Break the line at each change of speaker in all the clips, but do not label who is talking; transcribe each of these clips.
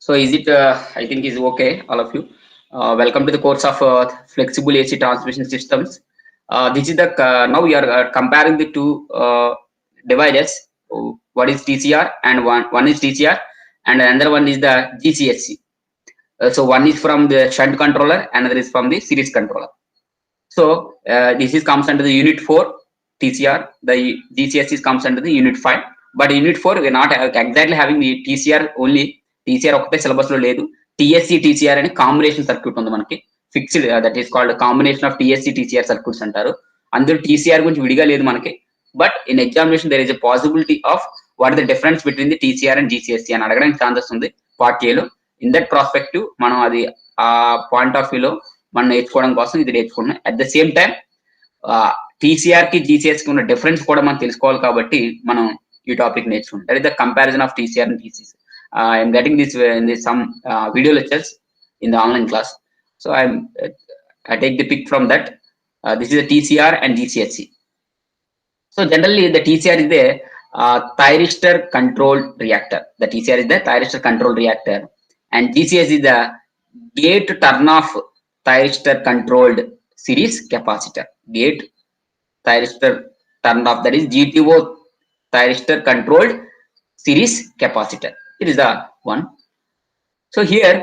So is it? I think is okay, all of you. Welcome to the course of flexible AC transmission systems. This is the now we are comparing the two devices. What is TCR and one is TCR and another one is the GCSC. So one is from the shunt controller, another is from the series controller. So this is comes under the unit 4 TCR. The GCSC comes under the unit 5. But unit 4 we're not exactly having the TCR only. TCR ఒకటే syllabus లో లేదు. TSC TCR అనే combination circuit ఉంది మనకి fixed that is called combination of TSC TCR circuits అంటారు. అందులో TCR గురించి విడిగా లేదు మనకి. But in examination there is a possibility of what the difference between the TCR and GCSC అని అడగడానికి ఛాన్సెస్ ఉంది పార్ట్ ఏలో. ఇన్ దట్ ప్రాస్పెక్టివ్ మనం అది ఆ పాయింట్ ఆఫ్ వ్యూలో మనం నేర్చుకోవడం కోసం ఇది నేర్చుకున్నాం. At the same time TCR కి జీసీఎస్ కి ఉన్న డిఫరెన్స్ కూడా మనం తెలుసుకోవాలి కాబట్టి మనం ఈ టాపిక్ నేర్చుకున్నాం. That is the comparison of TCR and TCS. I'm getting this in some video lectures in the online class. So I take the pick from that. This is the TCR and GCSC. So generally the TCR is the thyristor controlled reactor. The TCR is the thyristor controlled reactor and GCS is the gate turn off thyristor controlled series capacitor. Gate thyristor turn off, that is GTO thyristor controlled series capacitor. It is the one. So here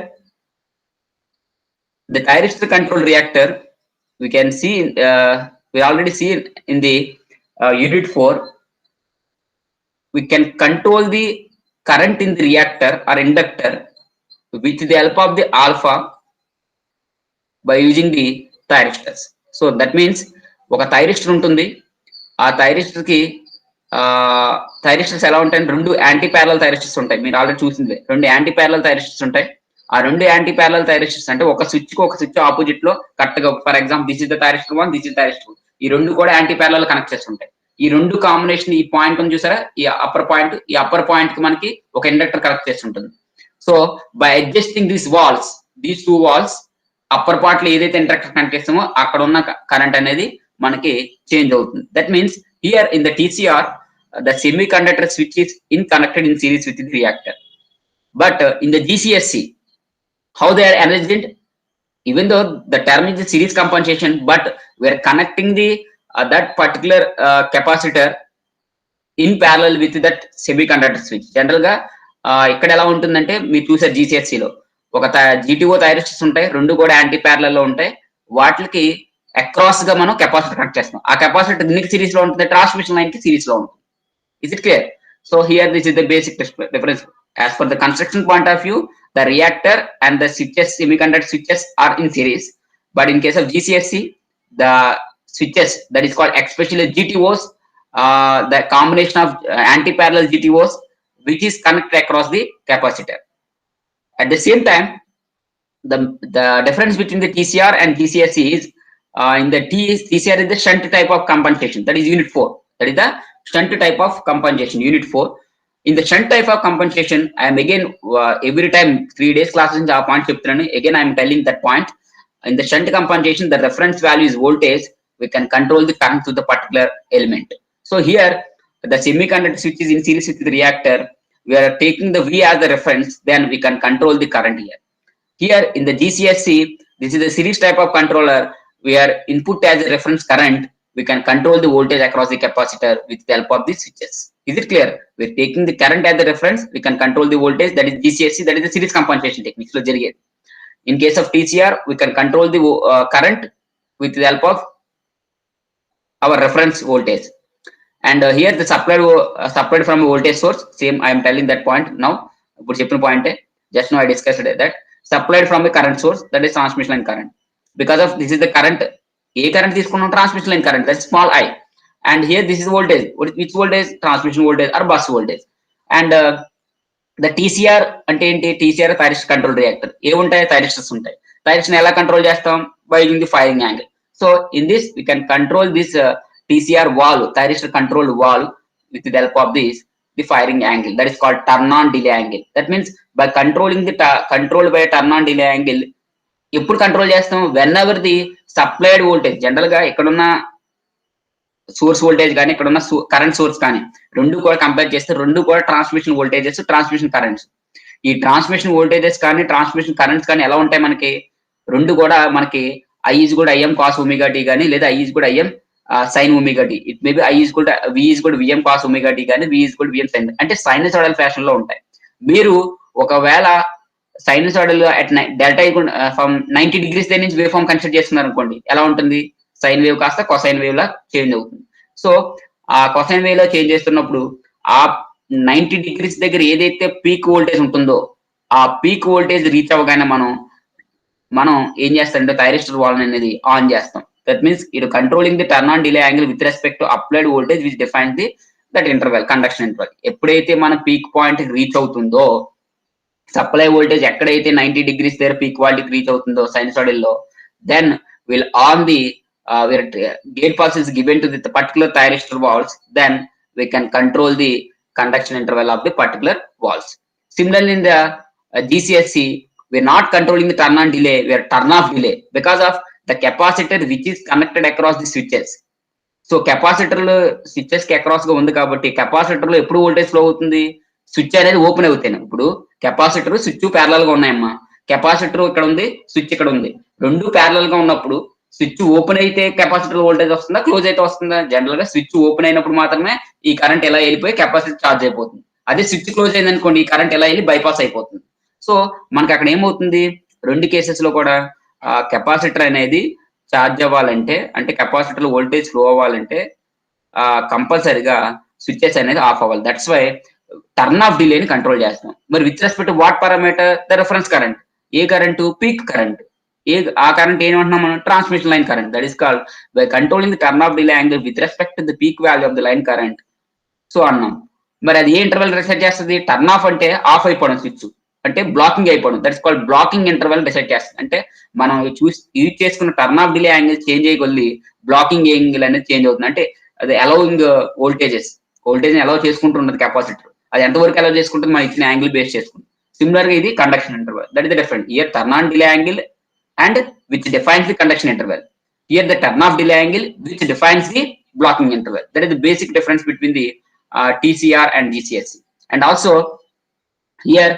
the thyristor controlled reactor we can see we already see in the unit 4. We can control the current in the reactor or inductor with the help of the alpha by using the thyristors. So that means ఒక thyristor ఉంటుంది. ఆ thyristor కి thyristors ఎలా ఉంటాయి, రెండు anti parallel thyristors ఉంటాయి. మీరు already చూసింది రెండు యాంటీ ప్యారలల్ థైరిస్టర్స్ ఉంటాయి. ఆ రెండు యాంటీ ప్యారలల్ థైరిస్టర్స్ అంటే ఒక స్విచ్ కి ఒక స్విచ్ ఆపోజిట్ లో కరెక్ట్ గా, for example this is the thyristor 1, this is thyristor 2. ఈ రెండు కూడా యాంటీ ప్యారలల్ కనెక్ట్ చేస్తుంటాయి. ఈ రెండు కాంబినేషన్ ఈ పాయింట్ ఉంది చూసారా, ఈ అప్పర్ పాయింట్ కి మనకి ఒక ఇండక్టర్ కనెక్ట్ చేస్తుంటుంది. So by adjusting these valves, these two valves, upper part లో ఏదైతే ఇండక్టర్ కనెక్ట్ చేస్తామో అక్కడ ఉన్న కరెంట్ అనేది మనకి చేంజ్ అవుతుంది. That means here in the TCR the semiconductor switch is connected in series with the reactor. But in the GCSC, how they are arranged, even though the term is the series compensation, but we are connecting the that particular capacitor in parallel with that semiconductor switch. General గా ఇక్కడ ఎలా ఉంటుందంటే మీరు చూసారు GCSC లో ఒక GTO thyristors ఉంటాయి, రెండు కూడా యాంటీ ప్యారలల్ లో ఉంటాయి. వాటికి అక్రాస్ గా మనం కెపాసిటర్ కనెక్ట్ చేస్తాం. ఆ కెపాసిటర్ దీనికి సిరీస్ లో ఉంటుంది, ట్రాన్స్మిషన్ లైన్ కి సిరీస్ లో ఉంటుంది. Is it clear? So here this is the basic difference. As per the construction point of view, the reactor and the switches, semiconductor switches are in series. But in case of GCSC, the switches, that is called especially GTOs, the combination of anti-parallel GTOs, which is connected across the capacitor. At the same time, the difference between the TCR and GCSC is in the TCR is the shunt type of compensation. That is unit 4. That is the shunt type of compensation, unit 4. In the shunt type of compensation, I am again every time 3 days classes in point cheptunanu, again I am telling that point. In the shunt compensation, the reference value is voltage. We can control the current to the particular element. So here the semiconductor switch is in series with the reactor. We are taking the V as the reference, then we can control the current here. Here in the GCSC, this is the series type of controller. We are input as a reference current. We can control the voltage across the capacitor with the help of the switches. Is it clear? We're taking the current as the reference. We can control the voltage. That is GCSC. That is the series compensation technique. So in case of TCR, we can control the current with the help of our reference voltage. And here the supplied from a voltage source. Same, I am telling that point now. Point. Just now I discussed that. Supplied from a current source. That is transmission line current. Because of this is the current. A current తీసుకున్నాం, transmission line current, that small I. And here this is voltage, which voltage, transmission voltage or bus voltage. And the TCR అంటే ఏంటి, TCR thyristor control reactor. ఏముంటాయి, thyristors ఉంటాయి. Thyristor ఎలా control చేస్తాం, by using the firing angle. So in this we can control this TCR valve, thyristor control valve with the help of this the firing angle. That is called turn on delay angle. That means by controlling the control by turn on delay angle ఎప్పుడు control చేస్తాం, when ever the supplied voltage, general గా ఇక్కడున్న source voltage కానీ ఇక్కడున్న current source కానీ రెండు కూడా compare చేస్తే రెండు కూడా ట్రాన్స్మిషన్ వోల్టేజెస్, ట్రాన్స్మిషన్ కరెంట్స్. ఈ ట్రాన్స్మిషన్ వోల్టేజెస్ కానీ ట్రాన్స్మిషన్ కరెంట్స్ కానీ ఎలా ఉంటాయి మనకి రెండు కూడా మనకి I is కూడా IM cos omega t కానీ లేదా I is కూడా IM sin omega t. It maybe I is కూడా V is కూడా VM cos omega t కానీ V is కూడా VM sin అంటే సైనసాయిడల్ ఫ్యాషన్ లో ఉంటాయి. మీరు ఒకవేళ sinusoidal at delta from 90 degrees దగ్గర నుంచి వేవ్ ఫామ్ కన్సిడర్ చేస్తున్నారు అనుకోండి, ఎలా ఉంటుంది? సైన్ వేవ్ కాస్త కొసైన్ వేవ్ లా చేంజ్ అవుతుంది. సో ఆ కొసైన్ వేవ్ లో చేంజ్ చేస్తున్నప్పుడు ఆ 90 degrees దగ్గర ఏదైతే పీక్ వోల్టేజ్ ఉంటుందో ఆ పీక్ వోల్టేజ్ రీచ్ అవ్వగానే మనం ఏం చేస్తామంటే థైరిస్టర్ వాల్వ్ అనేది ఆన్ చేస్తాం. That means it controlling the turn on delay angle with respect to applied voltage which defines the that interval conduction interval. ఎప్పుడైతే మన పీక్ పాయింట్ రీచ్ అవుతుందో సప్లై వోల్టేజ్ ఎక్కడైతే 90 degrees దగ్గర పీక్ వాల్యూకి reach అవుతుందో sinusoidal లో, then will on the gate pulse is given to the particular thyristor valves, then we can control the conduction interval of the particular valves. Similarly, in the GCSC, we are not controlling the turn on delay, we are turn off delay because of the capacitor which is connected across the switches. So capacitor లో switches కి across గా ఉంది కాబట్టి capacitor లో ఎప్పుడు voltage flow అవుతుంది? Switch అనేది open అవుతాయి. ఇప్పుడు కెపాసిటర్ స్విచ్ ప్యారలల్ గా ఉన్నాయమ్మా, కెపాసిటర్ ఇక్కడ ఉంది, స్విచ్ ఇక్కడ ఉంది, రెండు ప్యారలల్ గా ఉన్నప్పుడు స్విచ్ ఓపెన్ అయితే కెపాసిటర్ వోల్టేజ్ వస్తుందా, క్లోజ్ అయితే వస్తుందా? జనరల్ గా స్విచ్ ఓపెన్ అయినప్పుడు మాత్రమే ఈ కరెంట్ ఎలా వెళ్ళిపోయి కెపాసిటర్ ఛార్జ్ అయిపోతుంది. అదే స్విచ్ క్లోజ్ అయింది అనుకోండి, ఈ కరెంట్ ఎలా వెళ్ళి బైపాస్ అయిపోతుంది. సో మనకి అక్కడ ఏమవుతుంది, రెండు కేసెస్ లో కూడా కెపాసిటర్ అనేది ఛార్జ్ అవ్వాలంటే, అంటే కెపాసిటర్ వోల్టేజ్ ఫ్లో అవ్వాలంటే కంపల్సరిగా స్విచ్చెస్ అనేది ఆఫ్ అవ్వాలి. దట్స్ వై టర్న్ ఆఫ్ డిలేని కంట్రోల్ చేస్తాం. మరి with respect what parameter? The reference current. ఏ కరెంటు? Peak current. ఆ కరెంట్ ఏమంటున్నాం మనం? Transmission line current. That is called by controlling the turn off delay angle with respect to the peak value of the line current. So అన్నాం. మరి అది ఏ interval decide చేస్తుంది? Turn off అంటే off అయిపోవడం, స్విచ్ అంటే బ్లాకింగ్ అయిపోవడం. That's called blocking interval decide చేస్తుంది. అంటే మనం యూజ్ చేసుకున్న turn off delay angle change అయ్యి బ్లాకింగ్ యాంగిల్ అనేది చేంజ్ అవుతుంది. అంటే అది అలౌయింగ్ వోల్టేజ్ అలౌ చేసుకుంటున్నది కెపాసిటర్. అది ఎంతవరకు అలౌ చేసుకుంటుంది? మనం ఇచ్చిన యాంగిల్ బేస్ చేసుకుంటుంది. సిమిలర్ గా ఇది conduction interval. That is the different. Year turn on delay angle and which defines the conduction interval. Here the turn off delay angle which defines the blocking interval. That is the basic difference between the TCR and GCSC. And also here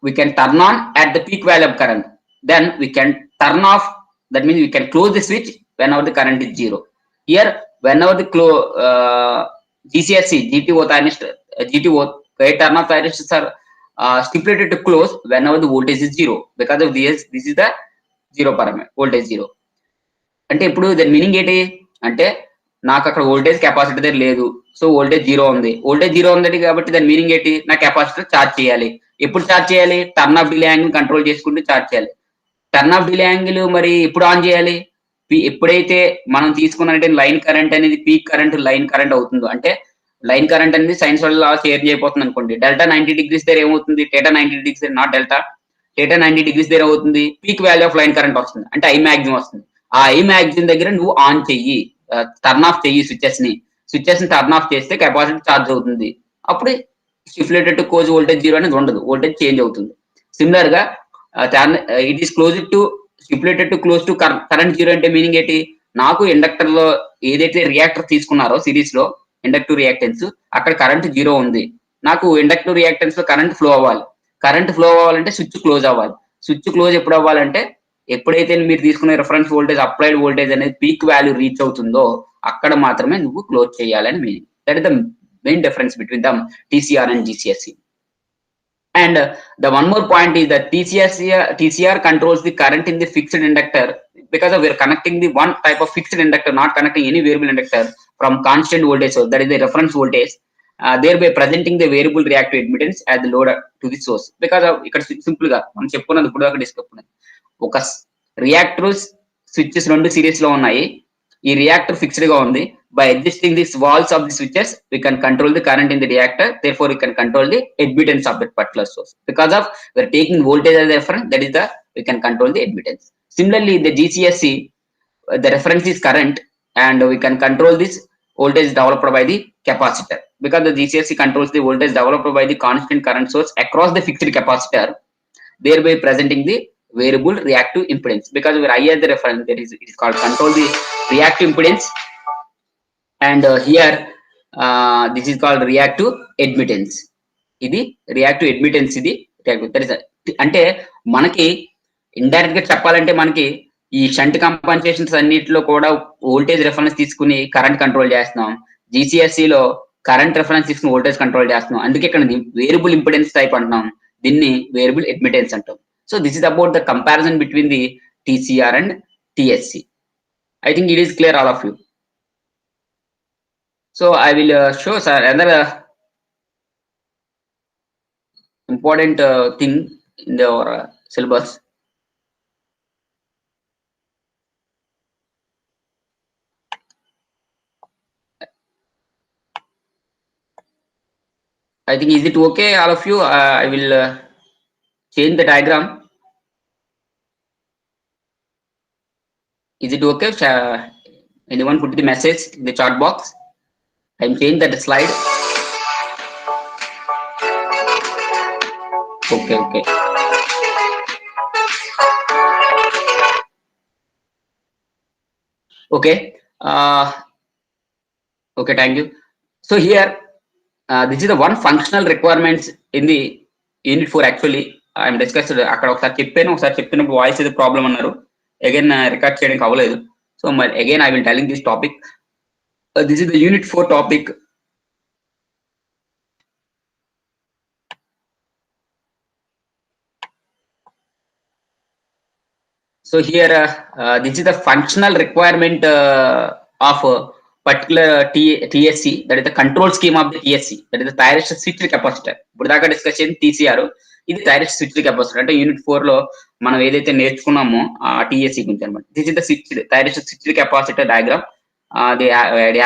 we can turn on at the peak value of current. Then we can turn off. That means we can close the switch whenever the current is zero. Here whenever the GCSC GTO gate turn off thyristors are stipulated to close whenever the voltage is zero. Because of this is the zero parameter, voltage zero. అంటే ఇప్పుడు దాని meaning ఏంటి అంటే, నాకు అక్కడ voltage capacitor దగ్గర లేదు, so voltage zero ఉంది. వోల్టేజ్ జీరో ఉంది కాబట్టి దాని మీనింగ్ ఏంటి? నా కెపాసిటర్ ఛార్జ్ చేయాలి. ఎప్పుడు ఛార్జ్ చేయాలి? Turn off delay angle control చేసుకుంటూ ఛార్జ్ చేయాలి. టర్న్ ఆఫ్ డిలే యాంగిల్ మరి ఎప్పుడు ఆన్ చేయాలి? ఎప్పుడైతే మనం తీసుకున్నట్టే లైన్ కరెంట్ అనేది పీక్ కరెంట్ లైన్ కరెంట్ అవుతుందో, అంటే లైన్ కరెంట్ అనేది సైనసాయిడల్ లా చేంజ్ అయిపోతుంది అనుకోండి. డెల్టా 90 degrees దగ్గర ఏమవుతుంది? థీటా 90 degrees దగ్గర, నాట్ డెల్టా, థీటా 90 degrees దగ్గర అవుతుంది peak value of line current వస్తుంది, అంటే ఐ మ్యాక్సిమం వస్తుంది. ఆ ఐ మ్యాక్సిమం దగ్గర నువ్వు ఆన్ చెయ్యి, టర్న్ ఆఫ్ చెయ్యి స్విచెస్ ని టర్న్ ఆఫ్ చేస్తే కెపాసిటర్ ఛార్జ్ అవుతుంది. అప్పుడు stipulated to close voltage zero అనేది ఉండదు, వోల్టేజ్ చేంజ్ అవుతుంది. సిమిలర్ గా it is close to stipulated to close to current zero అంటే మీనింగ్ ఏంటి? నాకు ఇండక్టర్ లో ఏదైతే రియాక్టర్ తీసుకున్నారో సిరీస్ లో ఇండక్టివ్ రియాక్టెన్స్, అక్కడ కరెంట్ జీరో ఉంది. నాకు ఇండక్టివ్ రియాక్టెన్స్ లో కరెంట్ ఫ్లో అవ్వాలి. కరెంట్ ఫ్లో అవ్వాలంటే స్విచ్ క్లోజ్ అవ్వాలి. స్విచ్ క్లోజ్ ఎప్పుడు అవ్వాలంటే ఎప్పుడైతే మీరు తీసుకునే రిఫరెన్స్ వోల్టేజ్ అప్లైడ్ వోల్టేజ్ అనేది పీక్ వాల్యూ రీచ్ అవుతుందో అక్కడ మాత్రమే నువ్వు క్లోజ్ చేయాలని meaning. That is the main difference between the TCR and GCSC. And the one more point is that TCR controls the current in the fixed inductor because we are connecting the one type of fixed inductor, not connecting any variable inductor from constant voltage source, that is the reference voltage, thereby presenting the variable reactive admittance as the load to the source. Because ఇక్కడ simple గా మనం చెప్పుకున్నది ఇప్పుడు దాకా discuss చేసుకున్నది, ఒక reactor switches రెండు series లో ఉన్నాయి. ఈ రియాక్టర్ ఫిక్స్డ్ గా ఉంది. By adjusting these walls of the switches, we can control the current in the reactor. Therefore, we can control the admittance of that particular source. Because of we are taking voltage as a reference, that is we can control the admittance. Similarly, in the GCSC, the reference is current, and we can control this voltage developed by the capacitor. Because the GCSC controls the voltage developed by the constant current source across the fixed capacitor, thereby presenting the variable reactive impedance. Because we are I as the reference, that is it is called control the reactive impedance. And here this is called reactive admittance. ఇది reactive admittance, ఇది అంటే మనకి indirect గా చెప్పాలంటే మనకి ఈ shunt కంపన్సేషన్స్ అన్నిటిలో కూడా వోల్టేజ్ రిఫరెన్స్ తీసుకుని కరెంట్ కంట్రోల్ చేస్తున్నాం. GCSE లో కరెంట్ రిఫరెన్స్ తీసుకుని వోల్టేజ్ కంట్రోల్ చేస్తున్నాం. అందుకే ఇక్కడ వేరియబుల్ ఇంపిడెన్స్ టైప్ అంటున్నాం, దీన్ని వేరియబుల్ అడ్మిటెన్స్ అంటాం. So this is about the comparison between the TCR and TSC. I think it is clear all of you. So I will show sir another important thing in our syllabus. I think, is it okay all of you? I will change the diagram. Is it okay? Anyone put the message in the chat box? I'm changing that slide. Okay. Okay. Okay, thank you. So here, this is the one functional requirements in the unit 4. Actually, I'm discussed అక్కడ ఒకసారి చెప్పినప్పుడు voice ఇది problem అన్నారు. Again record చేయడానికి అవ్వలేదు. So మరి again I will telling this topic. This is the unit 4 topic. So here, this is the functional requirement of particular TSC, that is the control scheme of the TSC, that is the thyristor switched capacitor. ఇప్పుడు దాకా discuss చేసిన TCR, ఇది thyristor switched capacitor. అంటే unit 4 లో మనం ఏదైతే నేర్చుకున్నామో ఆ TSC గురించి అనమాట. This is the thyristor switched capacitor diagram. They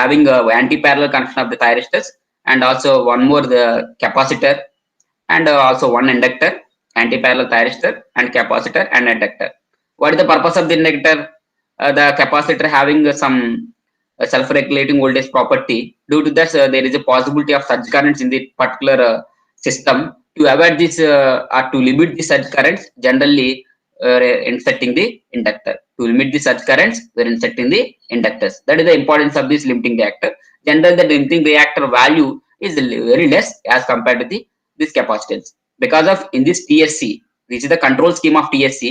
having anti-parallel connection of the thyristors, and also one more the capacitor, and also one inductor, anti-parallel thyristor and capacitor and inductor. What is the purpose of the inductor? The capacitor having some self-regulating voltage property. Due to that, there is a possibility of surge currents in the particular system. To avoid this or to limit the surge currents, generally inserting the inductor. To limit the surge currents, we are inserting the inductors. That is the importance of this limiting reactor. Generally, the limiting reactor value is very less as compared to this capacitance. Because of in this TSC, this is the control scheme of TSC.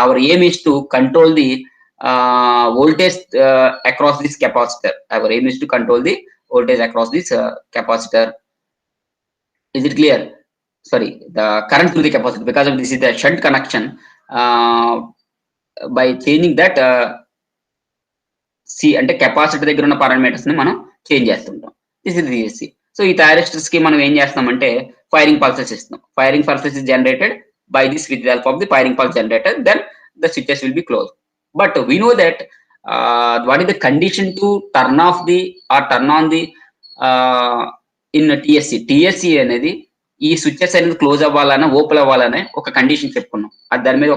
Our aim is to control the voltage across this capacitor. Our aim is to control the voltage across this capacitor. Is it clear? Sorry, the current through the capacitor, because of this is the shunt connection. By changing that C అంటే capacitor దగ్గర ఉన్న parameters ని మనం change చేస్తుంటాం. This is TSC. So ఈ thyristors కి మనం ఏం చేస్తామంటే ఫైరింగ్ పల్సెస్ ఇస్తాం. Firing pulses is generated by this with the help of the firing pulse generator, then the switches will be closed. But we know that what is the condition to turn off the or turn on the in TSC అనేది ఈ switches అనేది close అవ్వాలన్నా open అవ్వాలనే ఒక condition చెప్పుకున్నాం. అది దాని మీద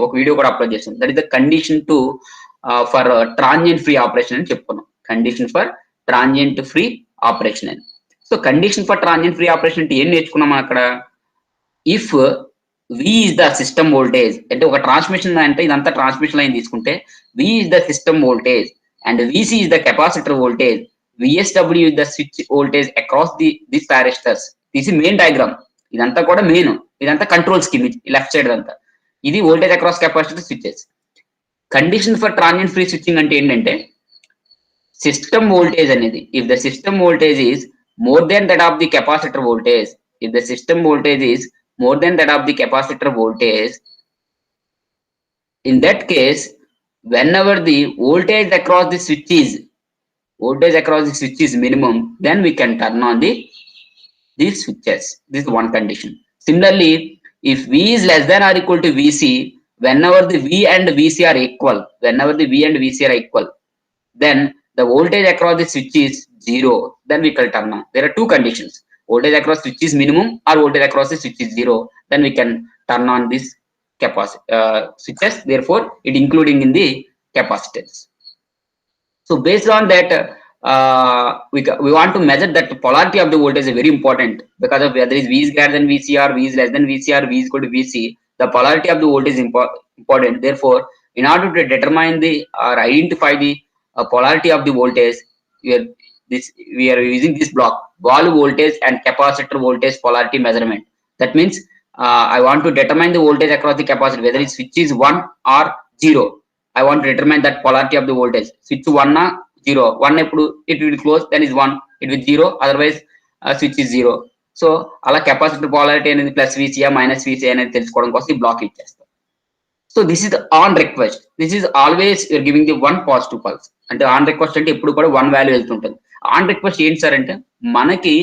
ఒక వీడియో కూడా అప్లోడ్ చేస్తాం. That is the condition to for transient free operation అని చెప్పుకున్నాం. Condition for transient free operation అని. So condition for transient free operation అంటే ఏం నేర్చుకున్నాం అక్కడ? If V is the system voltage, అంటే ఒక ట్రాన్స్మిషన్ అంటే ఇదంతా ట్రాన్స్మిషన్ లైన్ తీసుకుంటే V is the system voltage and VC is the capacitor voltage, VSW is the switch voltage across these thyristors. This is main diagram. ఇదంతా కూడా main, ఇదంతా control scheme. Left side అంతా ఇది voltage across capacitor switches. Condition for transient free switching అంటే ఏంటంటే system voltage అనేది, if the system voltage is more than that of the capacitor voltage, if the system voltage is more than that of the capacitor voltage, in that case whenever the voltage across the switch is minimum, then we can turn on these switches. This is one condition. Similarly, if V is less than or equal to VC, whenever the V and VC are equal, then the voltage across the switch is 0, then we can turn on. There are two conditions: voltage across switch is minimum or voltage across the switch is 0, then we can turn on this switches. Therefore, it including in the capacitance. So based on that, we want to measure that polarity of the voltage is very important, because of whether is V is greater than VC or V is less than VC or V is equal to VC, the polarity of the voltage is important. Therefore, in order to determine the or identify the polarity of the voltage, we are using this block. valve voltage and capacitor voltage polarity measurement. That means I want to determine the voltage across the capacitor, whether its switch is 1 or 0. I want to determine that polarity of the voltage. Switch 1 or 0. 1 epudu it will close, then is 1. It will 0, otherwise switch is 0. So అలా capacitor పాలారిటీ అనేది plus వీసీఆ minus వీసీఆ అనేది తెలుసుకోవడం కోసం ఈ block ఇచ్చేస్తాం. So this is on request. This is always you're giving the one positive pulse. అంటే on request అంటే ఎప్పుడు కూడా 1 వాల్యూ వెళ్తుంటుంది. ఆన్ రిక్వెస్ట్ ఏంటి సార్ అంటే మనకి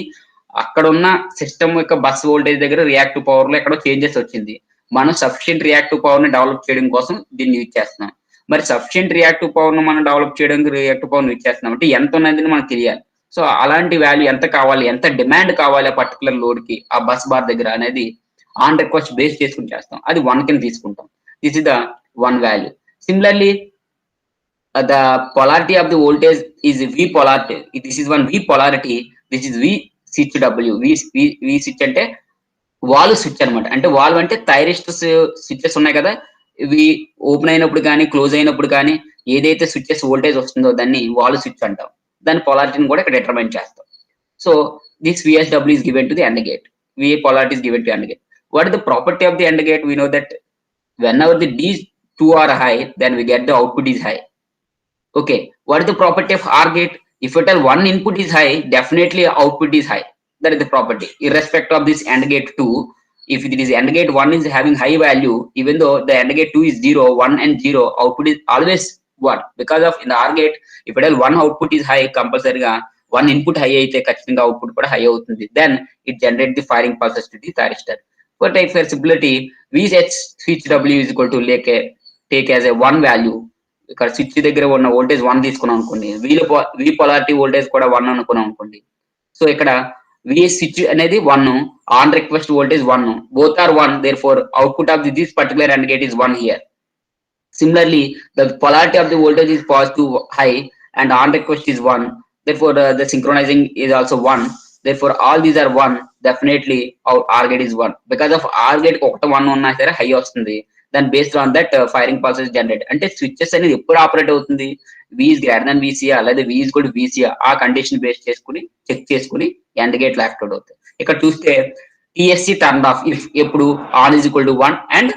అక్కడ ఉన్న సిస్టమ్ యొక్క బస్ వోల్టేజ్ దగ్గర రియాక్టివ్ పవర్ లో ఎక్కడో చేంజెస్ వచ్చింది. మనం సఫిషియెంట్ రియాక్టివ్ పవర్ ని డెవలప్ చేయడం కోసం దీన్ని యూజ్ చేస్తున్నాం. మరి సఫిషియెంట్ రియాక్టివ్ పవర్ ను మనం డెవలప్ చేయడానికి రియాక్టివ్ పవర్ యూజ్ చేస్తున్నాం అంటే ఎంత ఉన్నది మనకు తెలియాలి. సో అలాంటి వాల్యూ ఎంత కావాలి, ఎంత డిమాండ్ కావాలి ఆ పర్టికులర్ లోడ్ కి ఆ బస్ బార్ దగ్గర అనేది ఆన్ రిక్వెస్ట్ బేస్ చేసుకుని చేస్తాం. అది 1 కింద తీసుకుంటాం. This is the 1 value. Similarly the polarity of the voltage is V polarity. This is one V polarity. This is V switch W. V switch అంటే వాల్వ్ స్విచ్ అనమాట. అంటే వాల్వ్ అంటే థైరిస్ట్ switches ఉన్నాయి కదా, ఇవి ఓపెన్ అయినప్పుడు కానీ క్లోజ్ అయినప్పుడు కానీ ఏదైతే స్విచెస్ వోల్టేజ్ వస్తుందో దాన్ని వాల్వ్ స్విచ్ అంటాం. దాని పొలారిటీని కూడా ఇక్కడ డిటర్మైన్ చేస్తాం. So this VSW is given to the AND gate. V polarity is given to AND gate. What is the property of the AND gate? We know that whenever the D2 are high, then we get the output is high. Okay, what is the property of OR gate? If at all one input is high, definitely output is high. That is the property. Irrespective of this AND gate 2, if it is AND gate 1 is having high value, even though the AND gate 2 is 0, 1 and 0, output is always 1. Because of in the OR gate, if at all one output is high, compulsory one input high aithe kachithanga output kuda high avutundi. Then it generates the firing pulses to the thyristor. For type for simplicity, VH switch W is equal to take as a 1 value. ఇక్కడ switch దగ్గర ఉన్న voltage 1 తీసుకున్నాం అనుకోండి, వి polarity voltage కూడా 1 అనుకున్నాం అనుకోండి. So ఇక్కడ వి switch అనేది 1, on request voltage 1, both are 1, therefore output of this particular AND gate is 1 here. Similarly, the polarity of the voltage is positive high and on request is 1, therefore the synchronizing is also 1, therefore all these are 1, definitely our OR gate is 1. Because of OR gate ఒకటి 1 ఉన్నా సరే high వస్తుంది. Then based on that firing pulse is generated. అంటే switches అనేది ఎప్పుడు operate అవుతుంది, V is greater than VCA లేదా V is equal to VCA ఆ కండిషన్ బేస్ చేసుకుని చెక్ చేసుకుని AND గేట్ యాక్టివేట్ అవుతాయి. ఇక్కడ చూస్తే TSC టర్న్ ఆఫ్ ఇఫ్ ఎప్పుడు on is equal to 1 and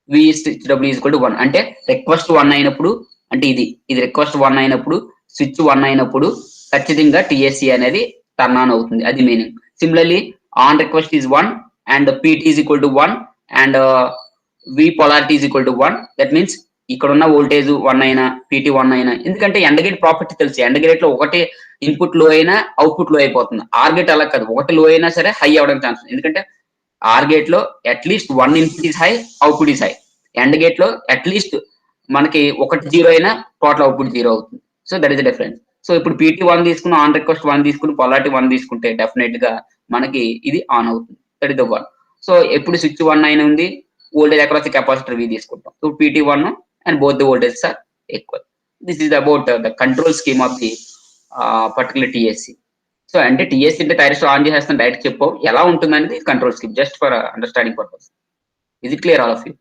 V switch W is equal to 1. అంటే request 1 అయినప్పుడు, అంటే ఇది రిక్వెస్ట్ 1 అయినప్పుడు, స్విచ్ 1 అయినప్పుడు ఖచ్చితంగా TSC అనేది టర్న్ ఆన్ అవుతుంది. అది meaning. Similarly on request is 1 and PT is equal to 1 and V polarity is equal to 1. That means ఇక్కడ ఉన్న వోల్టేజ్ 1 అయినా PT 1 అయినా, ఎందుకంటే AND గేట్ ప్రాపర్టీ తెలుసు. AND గేట్ లో ఒకటి ఇన్పుట్ లో అయినా అవుట్పుట్ లో అయిపోతుంది. ఆర్ గేట్ అలా కాదు, ఒకటి లో అయినా సరే హై అవడానికి ఛాన్స్ ఉంది. ఎందుకంటే ఆర్ గేట్ లో at least 1 input is high, output is high. AND gate లో అట్లీస్ట్ మనకి ఒకటి 0 అయినా టోటల్ అవుట్పుట్ 0 అవుతుంది. So that is the difference. So ఇప్పుడు PT 1 తీసుకుని ఆన్ రిక్వెస్ట్ 1 తీసుకుని పొలారిటీ 1 తీసుకుంటే డెఫినెట్ గా మనకి ఇది ఆన్ అవుతుంది. That is the 1. సో ఎప్పుడు స్విచ్ 1 అయినా ఉంది, voltage across the capacitor V తీసుకుంటాం. So PT1 and both the voltages are equal. This is about the control scheme of the particular TSC. So అంటే TSC అంటే thyristor on చేసేస్తాం direct చెప్పాం, ఎలా ఉంటుంది అనేది control scheme just for understanding purpose. Is it clear all of you?